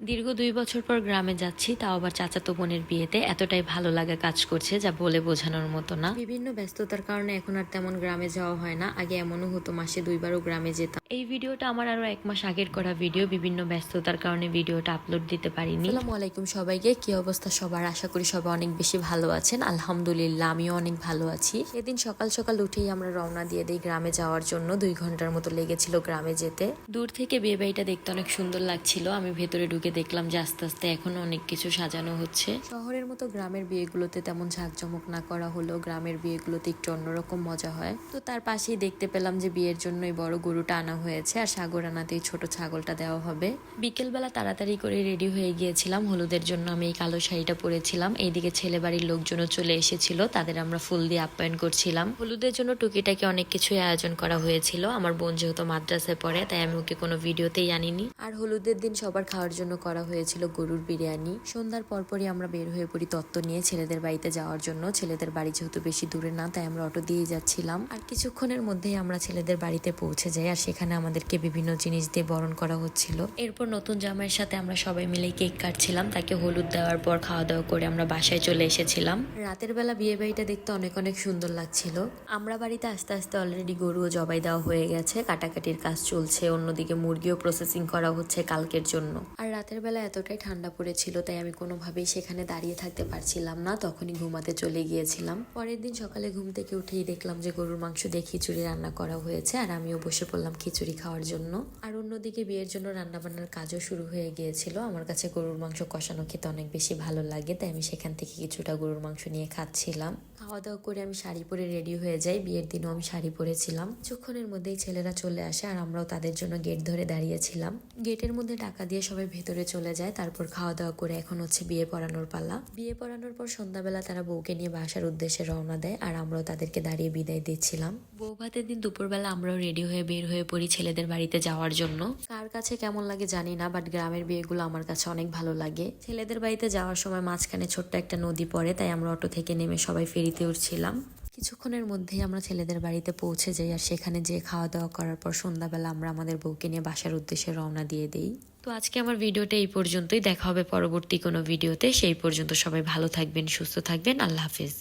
দীর্ঘ ২ বছর পর গ্রামে যাচ্ছি, তাও আবার চাচাতো বোনের বিয়েতে। এতটাই ভালো লাগা কাজ করছে যা বলে বোঝানোর মতো না। বিভিন্ন ব্যস্ততার কারণে এখন আর তেমন গ্রামে যাওয়া হয় না। আগে এমনও হতো মাসে ২ বারও গ্রামে যেতাম। এই ভিডিওটা আমার আরো ১ মাস আগের করা ভিডিও। বিভিন্ন ব্যস্ততার কারণে ভিডিওটা আপলোড দিতে পারিনি। আসসালামু আলাইকুম সবাইকে, কি অবস্থা সবার? আশা করি সবাই অনেক বেশি ভালো আছেন। আলহামদুলিল্লাহ আমিও অনেক ভালো আছি। সেদিন সকাল সকাল উঠেই আমরা রওনা দিয়ে দিই গ্রামে যাওয়ার জন্য। ২ ঘন্টার মতো লেগেছিল গ্রামে যেতে। দূর থেকে বিয়ে বাড়িটা দেখতে অনেক সুন্দর লাগছিল। আমি ভেতরে ঢুকে দেখলাম যে আস্তে আস্তে এখনো অনেক কিছু সাজানো হচ্ছে। শহরের মতো গ্রামের বিয়েগুলোতে তেমন ঝাঁকজমক না করা হলেও গ্রামের বিয়েগুলোতে একটু অন্যরকম মজা হয়। তো তার পাশেই দেখতে পেলাম যে বিয়ের জন্য এই বড় গরুটা আনা হয়েছে, আর সাগর আনাতেই ছোট ছাগলটা দেওয়া হবে। বিকেলবেলা তাড়াতাড়ি করে রেডি হয়ে গিয়েছিলাম। হলুদের জন্য আমি এই কালো শাড়িটা পরেছিলাম। এইদিকে ছেলে বাড়ির লোকজনও চলে এসেছিল, তাদের আমরা ফুল দিয়ে আপ্যায়ন করছিলাম। হলুদের জন্য টুকিটাকি অনেক কিছুই আয়োজন করা হয়েছিল। আমার বোন যেহেতু মাদ্রাসায় পড়ে, তাই আমি ওকে কোনো ভিডিওতেই আনিনি। আর হলুদের দিন সবার খাওয়ার জন্য করা হয়েছিল গরুর বিরিয়ানি। সন্ধ্যার পরপরই আমরা বের হয়ে পড়ি তত্ত্ব নিয়ে ছেলেদের বাড়িতে যাওয়ার জন্য। ছেলেদের বাড়ি যেহেতু বেশি দূরে না, তাই আমরা অটো দিয়েই যাচ্ছিলাম। আর কিছুক্ষণের মধ্যেই আমরা ছেলেদের বাড়িতে পৌঁছে যাই, আর সেখানে আমাদেরকে বিভিন্ন জিনিস দিয়ে বরণ করা হচ্ছিল। এরপর নতুন জামাইয়ের সাথে আমরা সবাই মিলে কেক কাটছিলাম। তাকে হলুদ দেওয়ার পর খাওয়া দাওয়া করে আমরা বাসায় চলে এসেছিলাম। রাতের বেলা বিয়ে বাড়িটা দেখতে অনেক অনেক সুন্দর লাগছিল। আমরা বাড়িতে আস্তে আস্তে অলরেডি গরুও জবাই দেওয়া হয়ে গেছে, কাটাকাটির কাজ চলছে। অন্যদিকে মুরগিও প্রসেসিং করা হচ্ছে কালকের জন্য। আর রাতের বেলা এতটাই ঠান্ডা পড়েছিল, তাই আমি কোনোভাবেই সেখানে দাঁড়িয়ে থাকতে পারছিলাম না। তখনই ঘুমাতে চলে গিয়েছিলাম। পরের দিন সকালে ঘুম থেকে উঠেই দেখলাম যে গরুর মাংস দিয়ে খিচুড়ি রান্না করা হয়েছে, আর আমিও বসে পড়লাম খিচুড়ি খাওয়ার জন্য। আর অন্যদিকে বিয়ের জন্য রান্নাবান্নার কাজও শুরু হয়ে গিয়েছিল। আমার কাছে গরুর মাংস কষানো খেতে অনেক বেশি ভালো লাগে, তাই আমি সেখান থেকে কিছুটা গরুর মাংস নিয়ে খাচ্ছিলাম। খাওয়া দাওয়া করে আমি শাড়ি পরে রেডি হয়ে যাই। বিয়ের দিনও আমি শাড়ি পরেছিলাম। কিছুক্ষণের মধ্যেই ছেলেরা চলে আসে, আর আমরাও তাদের জন্য গেট ধরে দাঁড়িয়েছিলাম। গেটের মধ্যে টাকা দিয়ে সবাই ভেতরে চলে যায়। তারপর খাওয়া দাওয়া করে এখন হচ্ছে বিয়ে পড়ানোর পালা। বিয়ে পড়ানোর পর সন্ধ্যাবেলা তারা বউকে নিয়ে বাসার উদ্দেশ্যে রওনা দেয়, আর আমরাও তাদেরকে দাঁড়িয়ে বিদায় দিচ্ছিলাম। বউ ভাতের দিন দুপুরবেলা আমরাও রেডি হয়ে বের হয়ে পড়ি ছেলেদের বাড়িতে যাওয়ার জন্য। কার কাছে কেমন লাগে জানি না, বাট গ্রামের বিয়েগুলো আমার কাছে অনেক ভালো লাগে। ছেলেদের বাড়িতে যাওয়ার সময় মাঝখানে ছোট্ট একটা নদী পড়ে, তাই আমরা অটো থেকে নেমে সবাই ফেরিতে উঠছিলাম। কিছুক্ষণের মধ্যেই আমরা ছেলেদের বাড়িতে পৌঁছে যাই, আর সেখানে যেয়ে খাওয়া দাওয়া করার পর সন্ধ্যাবেলা আমরা আমাদের বউকে নিয়ে বাসার উদ্দেশ্যে রওনা দিয়ে দিই। তো আজকে আমার ভিডিওটা এই পর্যন্তই। দেখা হবে পরবর্তী কোনো ভিডিওতে। সেই পর্যন্ত সবাই ভালো থাকবেন, সুস্থ থাকবেন। আল্লাহ হাফিজ।